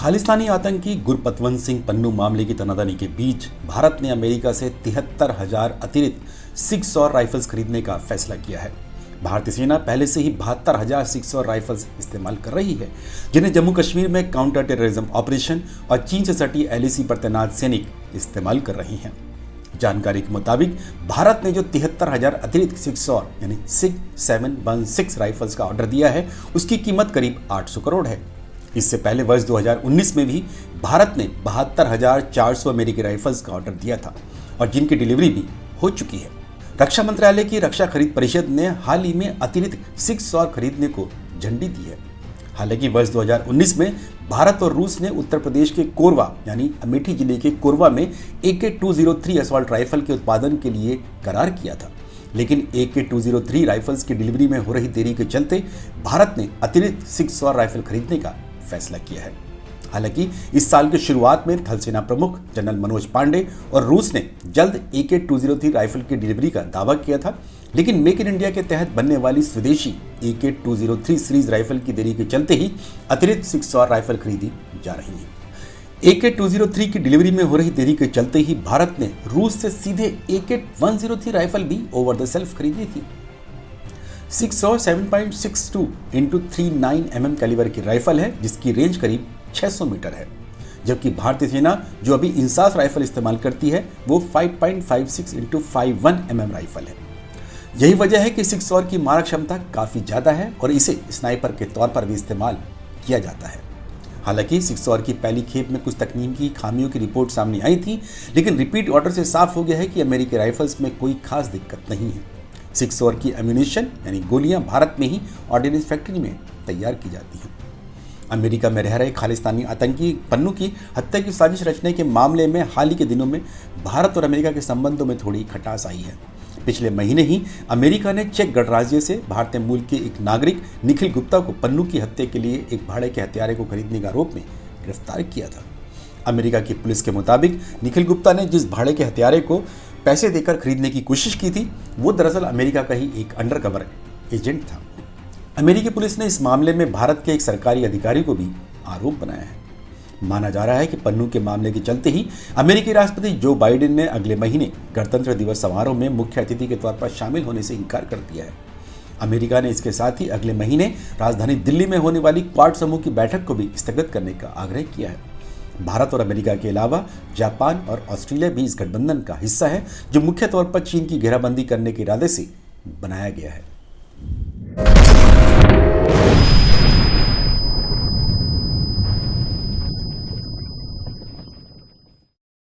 खालिस्तानी आतंकी गुरपतवंत सिंह पन्नू मामले की तनातनी के बीच भारत ने अमेरिका से 73,000 अतिरिक्त 600 राइफल्स खरीदने का फैसला किया है। भारतीय सेना पहले से ही 72,000 600 राइफल्स इस्तेमाल कर रही है, जिन्हें जम्मू कश्मीर में काउंटर टेररिज्म ऑपरेशन और चीन से सटी LAC पर तैनात सैनिक इस्तेमाल कर रही हैं। जानकारी के मुताबिक भारत ने जो 73,000 अतिरिक्त 600 यानी 6716 राइफल्स का ऑर्डर दिया है, उसकी कीमत करीब 800 करोड़ है। इससे पहले वर्ष 2019 में भी भारत ने 72,400 अमेरिकी राइफल्स का ऑर्डर दिया था और जिनकी डिलीवरी भी हो चुकी है। रक्षा मंत्रालय की रक्षा खरीद परिषद ने हाल ही में अतिरिक्त 600 खरीदने को झंडी दी है। हालांकि वर्ष 2019 में भारत और रूस ने उत्तर प्रदेश के कोरबा यानी अमेठी जिले के कोरबा में AK-203 असॉल्ट राइफल के उत्पादन के लिए करार किया था, लेकिन AK-203 राइफल्स की डिलीवरी में हो रही देरी के चलते भारत ने अतिरिक्त 600 राइफल खरीदने का फैसला किया है। हालांकि इस साल की शुरुआत में थल सेना प्रमुख जनरल मनोज पांडे और रूस ने जल्द AK-203 राइफल की डिलीवरी का दावा किया था, लेकिन मेक इन इंडिया के तहत बनने वाली स्वदेशी AK-203 सीरीज राइफल की देरी के चलते ही अतिरिक्त 600 राइफल खरीदी जा रही है। AK-203 की डिलीवरी में हो रही देरी के चलते ही भारत ने रूस से सीधे AK-103 राइफल भी ओवर द सेल्फ खरीदी थी। 7.62 × 39 mm कैलिबर की राइफल है, जिसकी रेंज करीब 600 मीटर है, जबकि भारतीय सेना जो अभी इंसास राइफल इस्तेमाल करती है वो 5.56 × 51 mm राइफल है। यही वजह है कि 600 की मारक क्षमता काफ़ी ज़्यादा है और इसे स्नाइपर के तौर पर भी इस्तेमाल किया जाता है। हालांकि 600 की पहली खेप में कुछ तकनीकी खामियों की रिपोर्ट सामने आई थी, लेकिन रिपीट ऑर्डर से साफ हो गया है कि अमेरिकी राइफल्स में कोई खास दिक्कत नहीं है। 600 की एम्यूनिशन यानी गोलियां भारत में ही ऑर्डिनेंस फैक्ट्री में तैयार की जाती हैं। अमेरिका में रह रहे खालिस्तानी आतंकी पन्नू की हत्या की साजिश रचने के मामले में हाल ही के दिनों में भारत और अमेरिका के संबंधों में थोड़ी खटास आई है। पिछले महीने ही अमेरिका ने चेक गणराज्य से भारतीय मूल के एक नागरिक निखिल गुप्ता को पन्नू की हत्या के लिए एक भाड़े के हत्यारे को खरीदने के आरोप में गिरफ्तार किया था। अमेरिका की पुलिस के मुताबिक निखिल गुप्ता ने जिस भाड़े के हत्यारे को पैसे देकर खरीदने की कोशिश की थी, वो दरअसल अमेरिका का ही एक अंडरकवर एजेंट था। अमेरिकी पुलिस ने इस मामले में भारत के एक सरकारी अधिकारी को भी आरोप बनाया है। माना जा रहा है कि पन्नू के मामले के चलते ही अमेरिकी राष्ट्रपति जो बाइडेन ने अगले महीने गणतंत्र दिवस समारोह में मुख्य अतिथि के तौर पर शामिल होने से इनकार कर दिया है। अमेरिका ने इसके साथ ही अगले महीने राजधानी दिल्ली में होने वाली क्वाड समूह की बैठक को भी स्थगित करने का आग्रह किया है। भारत और अमेरिका के अलावा जापान और ऑस्ट्रेलिया भी इस गठबंधन का हिस्सा है, जो मुख्य तौर पर चीन की घेराबंदी करने के इरादे से बनाया गया है।